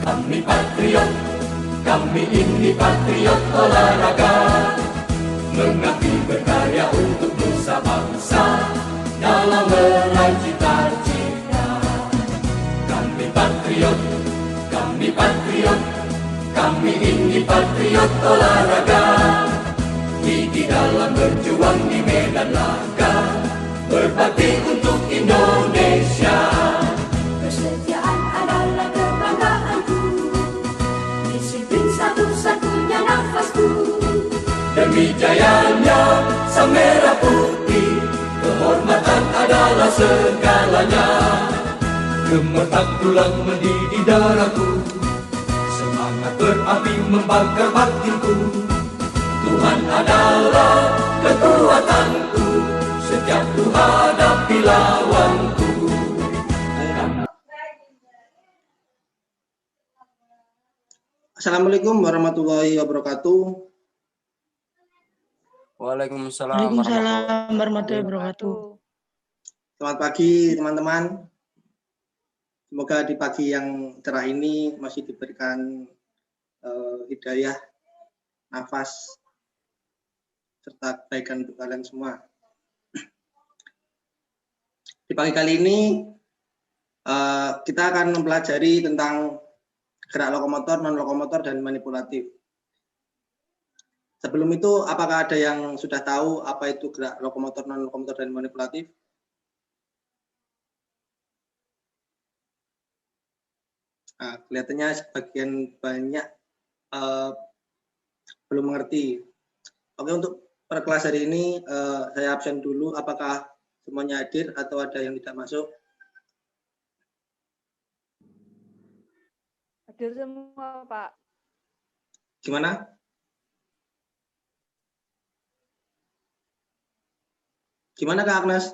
Kami patriot, kami ini patriot olahraga, mengabdi berkarya untuk nusa bangsa dalam meraih cita-cita. Kami patriot, kami patriot, kami ini patriot olahraga, di dalam berjuang di medan laga, berbakti untuk Indonesia. Kesetiaan adalah kebanggaanku, disiplin satu-satunya nafasku. Demi jayanya sang merah putih, kehormatan adalah segalanya. Gemetar tulang mendidih darahku, semangat berapi membakar batinku. Tuhan adalah kekuatanku, setiap ku hadapi lawanku. Assalamualaikum warahmatullahi wabarakatuh. Waalaikumsalam warahmatullahi wabarakatuh. Selamat pagi teman-teman. Semoga di pagi yang cerah ini masih diberikan hidayah, nafas, serta kebaikan untuk kalian semua. Di pagi kali ini kita akan mempelajari tentang gerak lokomotor, non-lokomotor, dan manipulatif. Sebelum itu, apakah ada yang sudah tahu apa itu gerak lokomotor, non-lokomotor, dan manipulatif? Nah, kelihatannya sebagian banyak belum mengerti. Oke, untuk per kelas hari ini saya absen dulu. Apakah semuanya hadir atau ada yang tidak masuk? Hadir semua, Pak. Gimana? Gimana Kak Agnes?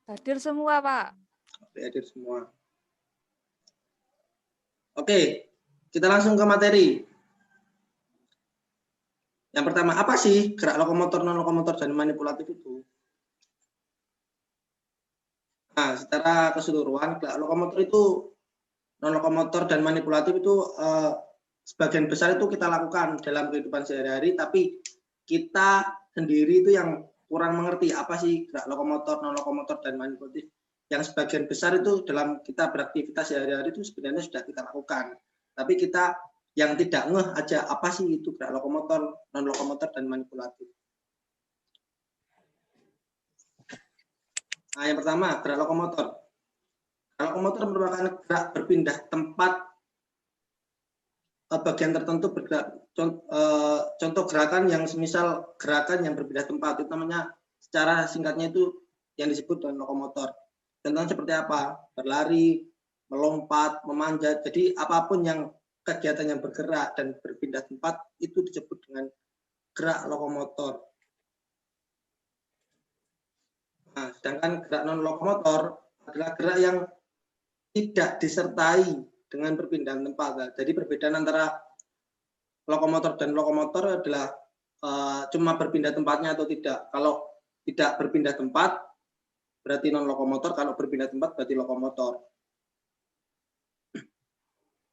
Hadir semua, Pak. Oke, hadir semua. Oke, kita langsung ke materi. Yang pertama, apa sih gerak lokomotor, non-lokomotor, dan manipulatif itu? Nah, secara keseluruhan, gerak lokomotor itu, non-lokomotor, dan manipulatif itu sebagian besar itu kita lakukan dalam kehidupan sehari-hari, tapi kita sendiri itu yang kurang mengerti apa sih gerak lokomotor, non-lokomotor, dan manipulatif. Yang sebagian besar itu dalam kita beraktivitas sehari-hari itu sebenarnya sudah kita lakukan. Tapi kita yang tidak ngeh aja apa sih itu gerak lokomotor, non-lokomotor, dan manipulatif. Nah, yang pertama, gerak lokomotor. Gerak lokomotor merupakan gerak berpindah tempat bagian tertentu bergerak. Contoh gerakan yang semisal gerakan yang berpindah tempat, itu namanya secara singkatnya itu yang disebut dengan lokomotor. Contohnya seperti apa? Berlari, melompat, memanjat. Jadi apapun yang kegiatan yang bergerak dan berpindah tempat itu disebut dengan gerak lokomotor. Nah, sedangkan gerak non-lokomotor adalah gerak yang tidak disertai dengan perpindahan tempat. Nah, jadi perbedaan antara lokomotor dan lokomotor adalah cuma berpindah tempatnya atau tidak. Kalau tidak berpindah tempat berarti non-lokomotor, kalau berpindah tempat berarti lokomotor.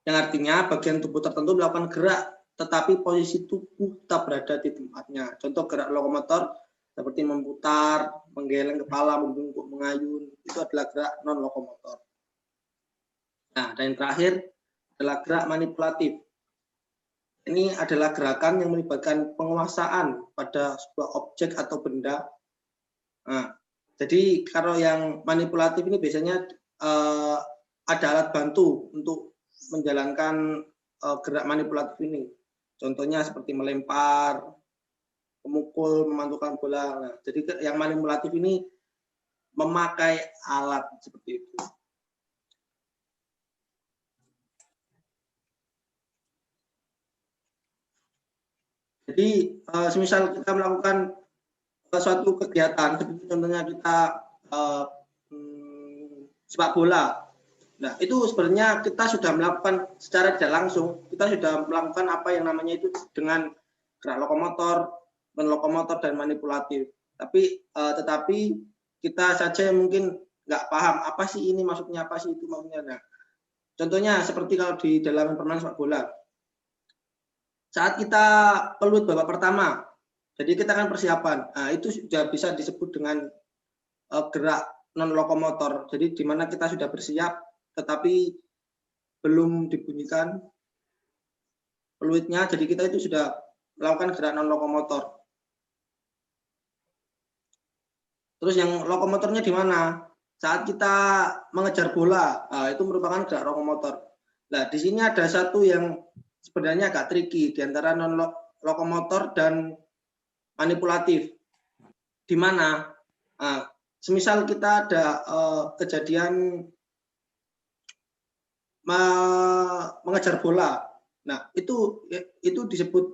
Yang artinya bagian tubuh tertentu melakukan gerak, tetapi posisi tubuh tetap berada di tempatnya. Contoh gerak lokomotor seperti memutar, menggeleng kepala, membungkuk, mengayun, itu adalah gerak non-lokomotor. Nah, dan yang terakhir adalah gerak manipulatif. Ini adalah gerakan yang melibatkan penguasaan pada sebuah objek atau benda. Nah, jadi kalau yang manipulatif ini biasanya ada alat bantu untuk menjalankan gerak manipulatif ini. Contohnya seperti melempar, memukul, memantulkan bola. Nah, jadi yang manipulatif ini memakai alat seperti itu. Jadi semisal kita melakukan suatu kegiatan, seperti contohnya kita sepak bola. Nah, itu sebenarnya kita sudah melakukan secara tidak langsung, kita sudah melakukan apa yang namanya itu dengan gerak lokomotor, non-lokomotor, dan manipulatif. Tetapi kita saja mungkin nggak paham apa sih ini maksudnya, apa sih itu maksudnya. Nah, Contohnya seperti kalau di dalam permainan sepak bola. Saat kita peluit babak pertama, jadi kita kan persiapan. Nah, itu sudah bisa disebut dengan gerak non lokomotor. Jadi di mana kita sudah bersiap tetapi belum dibunyikan peluitnya, jadi kita itu sudah melakukan gerak non lokomotor. Terus yang lokomotornya di mana? Saat kita mengejar bola, itu merupakan gerak lokomotor. Nah, di sini ada satu yang sebenarnya agak tricky di antara non lokomotor dan manipulatif. Di mana? Semisal kita ada kejadian mengejar bola. Nah, itu disebut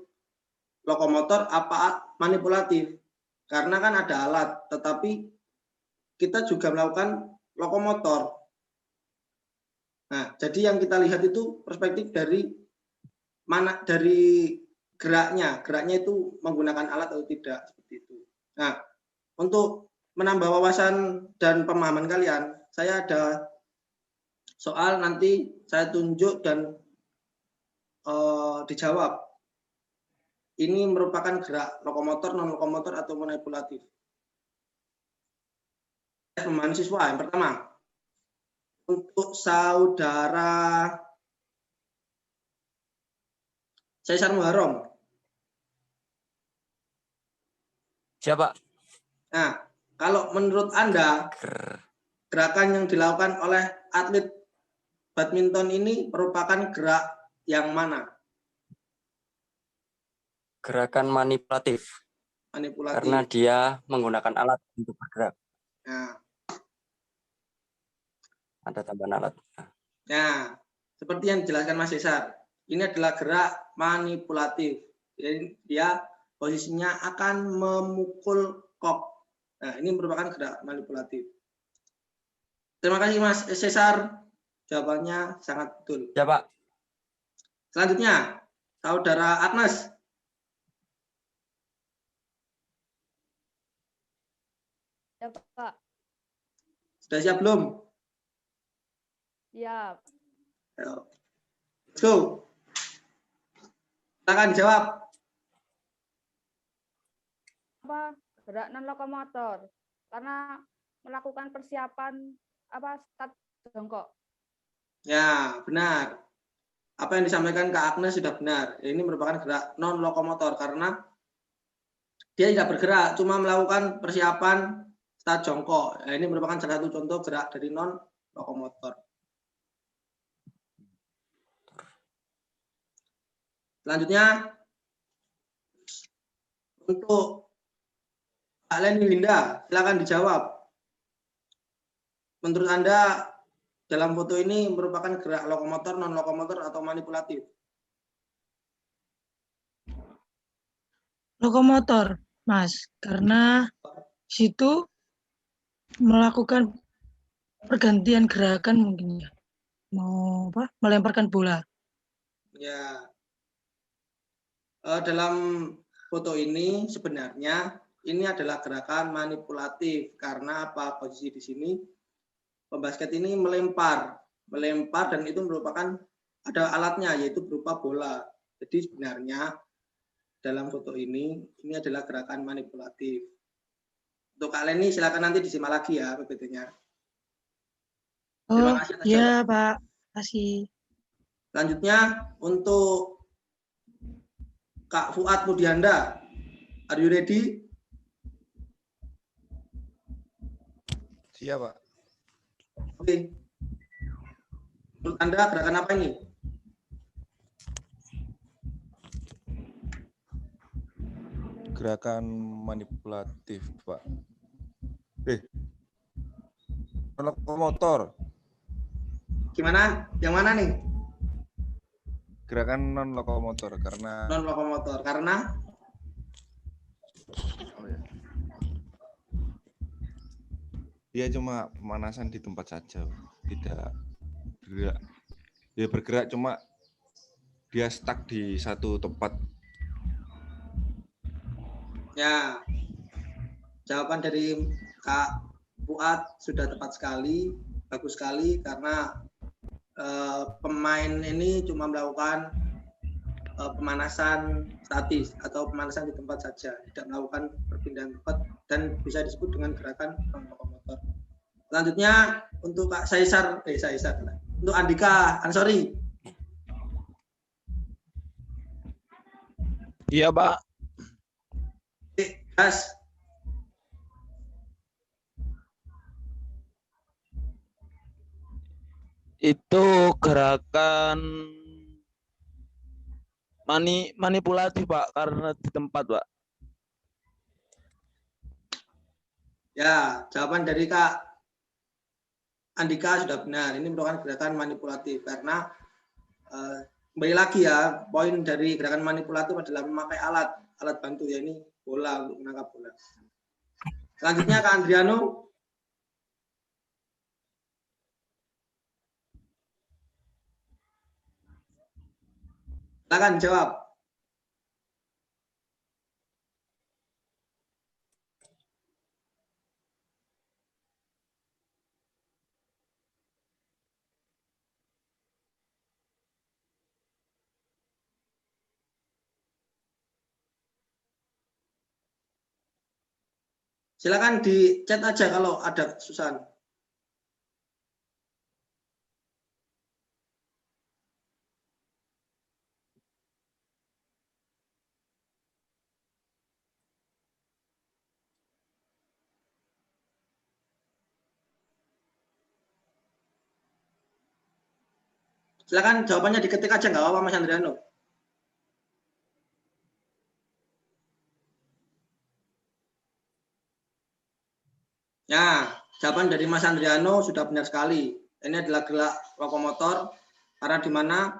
lokomotor apa manipulatif. Karena kan ada alat, tetapi kita juga melakukan lokomotor. Nah, jadi yang kita lihat itu perspektif dari mana, dari geraknya itu menggunakan alat atau tidak, seperti itu. Nah, untuk menambah wawasan dan pemahaman kalian, saya ada soal nanti saya tunjuk dan dijawab. Ini merupakan gerak lokomotor, non lokomotor atau manipulatif. Mahasiswa yang pertama, untuk saudara Caesar Muharram. Siapa? Nah, kalau menurut Anda, gerakan yang dilakukan oleh atlet badminton ini merupakan gerak yang mana? Gerakan manipulatif. Manipulatif. Karena dia menggunakan alat untuk bergerak. Nah, ada tambahan alat. nah, seperti yang dijelaskan Mas Cesar, ini adalah gerak manipulatif. Jadi dia posisinya akan memukul kok. Nah, ini merupakan gerak manipulatif. Terima kasih Mas Cesar. Jawabannya sangat betul. Ya, Pak. Selanjutnya, saudara Agnes. Ya, Pak. Sudah siap belum? Siap. Let's go. Silakan jawab. Apa gerak non lokomotor? Karena melakukan persiapan start jongkok. Ya, benar. Apa yang disampaikan Kak Agnes sudah benar. Ini merupakan gerak non lokomotor karena dia tidak bergerak, cuma melakukan persiapan start jongkok. Nah, ini merupakan salah satu contoh gerak dari non lokomotor. Selanjutnya untuk Kak Leni Linda, silakan dijawab. Menurut Anda dalam foto ini merupakan gerak lokomotor, non lokomotor atau manipulatif? Lokomotor, Mas, karena situ melakukan pergantian gerakan mungkin ya. Mau melemparkan bola. Ya. Dalam foto ini sebenarnya ini adalah gerakan manipulatif karena apa? Posisi di sini pembasket ini melempar dan itu merupakan ada alatnya yaitu berupa bola. Jadi sebenarnya dalam foto ini adalah gerakan manipulatif. Untuk Kak Leni silakan nanti disimak lagi ya PPT-nya. Oh iya Pak, kasih. Selanjutnya untuk Kak Fuad Mudianda, are you ready? Siap, Pak. Oke. Menurut Anda gerakan apa ini? Gerakan manipulatif, Pak. Lokomotor. Gimana? Yang mana nih? Gerakan non lokomotor karena Non lokomotor karena dia cuma pemanasan di tempat saja, tidak bergerak. Dia bergerak cuma dia stuck di satu tempat. ya jawaban dari Kak Fuad sudah tepat sekali, bagus sekali karena pemain ini cuma melakukan pemanasan statis atau pemanasan di tempat saja, tidak melakukan perpindahan tempat dan bisa disebut dengan gerakan lokomotor. Selanjutnya untuk Kak Saisar, untuk Andika Ansori. Iya, Pak. Gas. Itu gerakan manipulatif, Pak, karena di tempat, Pak. Ya, jawaban dari Kak Andika sudah benar. Ini merupakan gerakan manipulatif karena kembali lagi ya, poin dari gerakan manipulatif adalah memakai alat bantu, ya ini bola untuk menangkap bola. Selanjutnya Kak Andriano. Silakan jawab. Silakan di chat aja kalau ada kesusahan. Silakan jawabannya diketik aja, nggak apa-apa Mas Andriano. Ya, jawaban dari Mas Andriano sudah benar sekali. Ini adalah gerak lokomotor karena di mana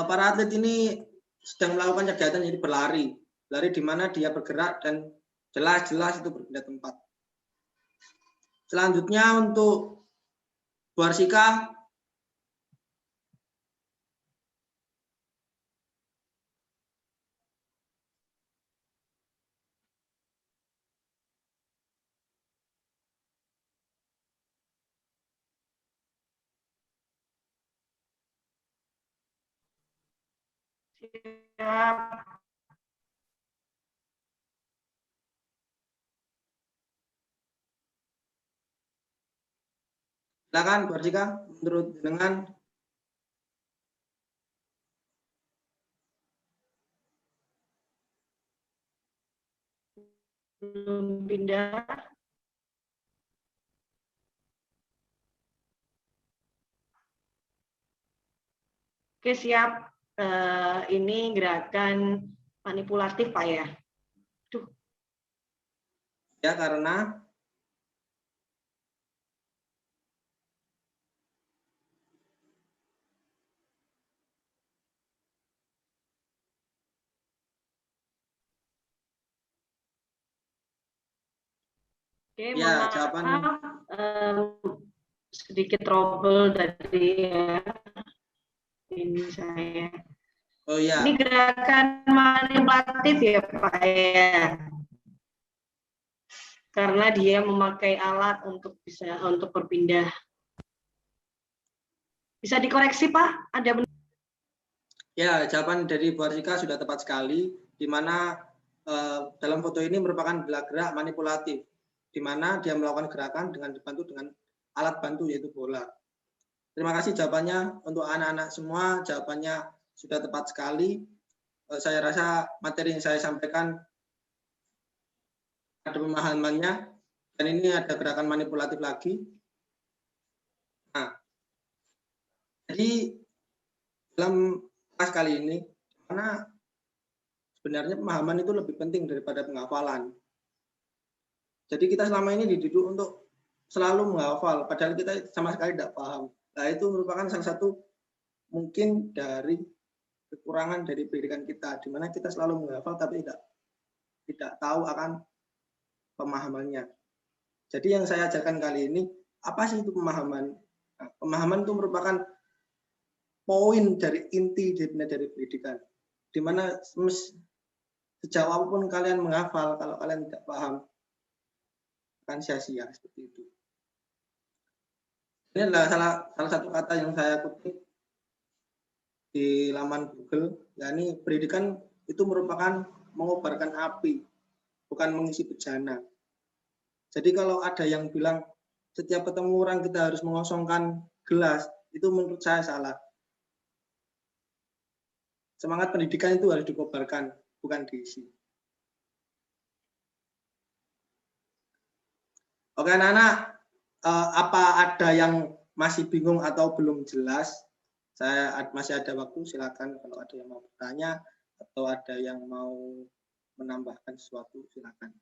para atlet ini sedang melakukan kegiatan jadi berlari di mana dia bergerak dan jelas-jelas itu berpindah tempat. Selanjutnya untuk Bu Arsika. Silakan Bu Arsika, menurut dengan belum pindah. Oke, siap. Ini gerakan manipulatif, Pak ya. Duh. Ya, karena Oke, ya, maaf, jawaban sedikit trouble tadi ya. Ini saya. Oh ya. Ini gerakan manipulatif ya Pak ya. Karena dia memakai alat untuk berpindah. Bisa dikoreksi Pak? Ada benar? Ya, jawaban dari Bu Arsika sudah tepat sekali, di mana dalam foto ini merupakan gerak manipulatif, di mana dia melakukan gerakan dengan dibantu dengan alat bantu yaitu bola. Terima kasih jawabannya untuk anak-anak semua, jawabannya sudah tepat sekali. Saya rasa materi yang saya sampaikan ada pemahamannya, dan ini ada gerakan manipulatif lagi. Nah, jadi dalam kelas kali ini, karena sebenarnya pemahaman itu lebih penting daripada penghafalan. Jadi kita selama ini dididik untuk selalu menghafal, padahal kita sama sekali tidak paham. Nah, itu merupakan salah satu mungkin dari kekurangan dari pendidikan kita, di mana kita selalu menghafal tapi tidak tahu akan pemahamannya. Jadi yang saya ajarkan kali ini, apa sih itu pemahaman? Nah, pemahaman itu merupakan poin dari inti dari pendidikan, di mana sejauh apapun kalian menghafal, kalau kalian tidak paham, akan sia-sia seperti itu. Ini adalah salah satu kata yang saya kutip di laman Google, yakni pendidikan itu merupakan mengobarkan api, bukan mengisi bejana. Jadi kalau ada yang bilang setiap ketemu orang kita harus mengosongkan gelas, itu menurut saya salah. Semangat pendidikan itu harus dikobarkan, bukan diisi. Oke anak-anak, apa ada yang masih bingung atau belum jelas? Saya masih ada waktu, silakan kalau ada yang mau bertanya atau ada yang mau menambahkan sesuatu, silakan.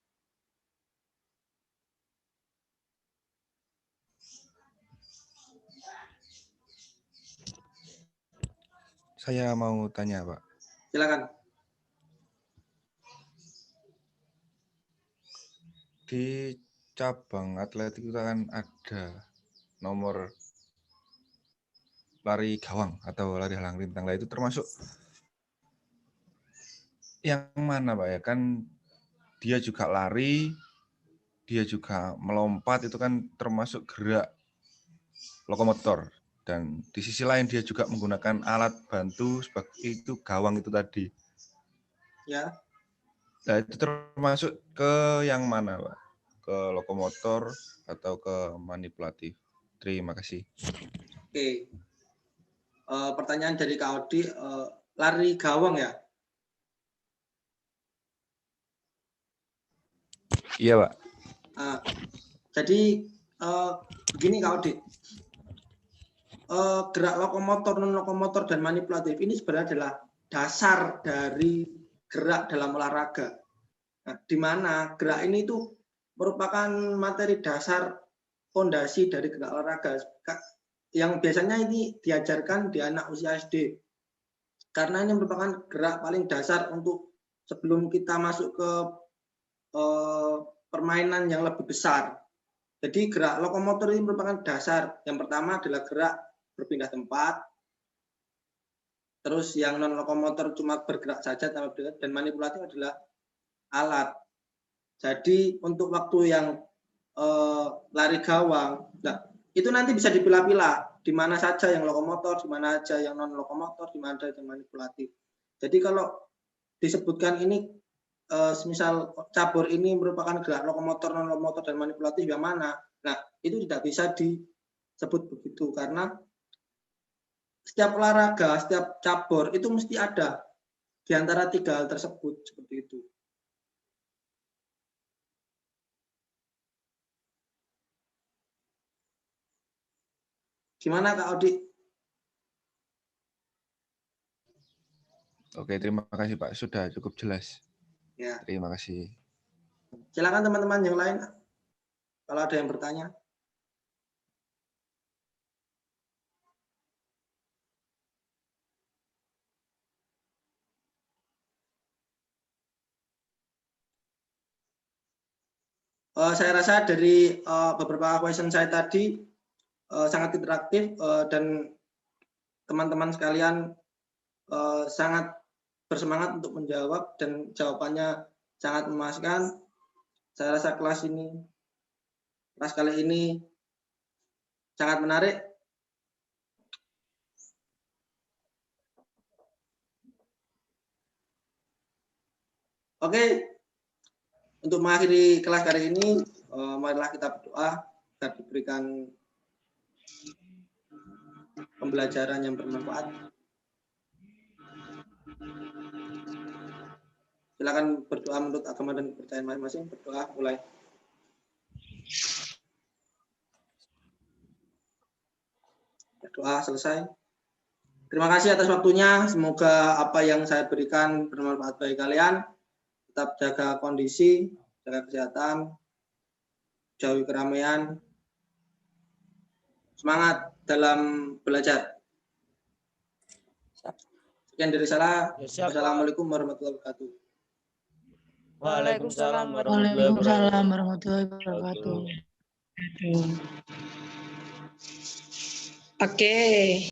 Saya mau tanya, Pak. Silakan. Di cabang atletik itu kan ada nomor lari gawang atau lari halang rintang. Lah itu termasuk yang mana, Pak ya? Kan dia juga lari, dia juga melompat, itu kan termasuk gerak lokomotor. Dan di sisi lain dia juga menggunakan alat bantu sebagai itu gawang itu tadi. Ya. Nah, itu termasuk ke yang mana, Pak? Ke lokomotor atau ke manipulatif? Terima kasih. Oke. Pertanyaan dari Kak Odi, lari gawang ya? Iya, Pak. Jadi begini Kak Odi, gerak lokomotor, non lokomotor dan manipulatif ini sebenarnya adalah dasar dari gerak dalam olahraga. Nah, di mana gerak ini itu merupakan materi dasar fondasi dari gerak olahraga yang biasanya ini diajarkan di anak usia SD. Karena ini merupakan gerak paling dasar untuk sebelum kita masuk ke permainan yang lebih besar. Jadi gerak lokomotor ini merupakan dasar. Yang pertama adalah gerak berpindah tempat. Terus yang non lokomotor cuma bergerak saja dan manipulatif adalah alat. Jadi untuk waktu yang lari gawang, nah itu nanti bisa dipilah-pilah di mana saja yang lokomotor, di mana saja yang non lokomotor, di mana saja yang manipulatif. Jadi kalau disebutkan ini semisal cabur ini merupakan gerak lokomotor, non lokomotor dan manipulatif yang mana? Nah, itu tidak bisa disebut begitu karena setiap olahraga, setiap cabur itu mesti ada di antara tiga hal tersebut seperti itu. Gimana Kak Odi? Oke, terima kasih Pak. Sudah cukup jelas. Ya. Terima kasih. Silakan teman-teman yang lain kalau ada yang bertanya. Saya rasa dari beberapa question saya tadi sangat interaktif dan teman-teman sekalian sangat bersemangat untuk menjawab dan jawabannya sangat memuaskan. Saya rasa kelas kali ini sangat menarik. Oke. Untuk mengakhiri kelas kali ini, marilah kita berdoa agar diberikan pembelajaran yang bermanfaat. Silakan berdoa menurut agama dan kepercayaan masing-masing. Berdoa mulai. Berdoa selesai. Terima kasih atas waktunya. Semoga apa yang saya berikan bermanfaat bagi kalian. Tetap jaga kondisi, jaga kesehatan, jauhi keramaian, semangat dalam belajar. Sekian dari saya. Wassalamualaikum warahmatullahi wabarakatuh. Waalaikumsalam warahmatullahi wabarakatuh. Oke.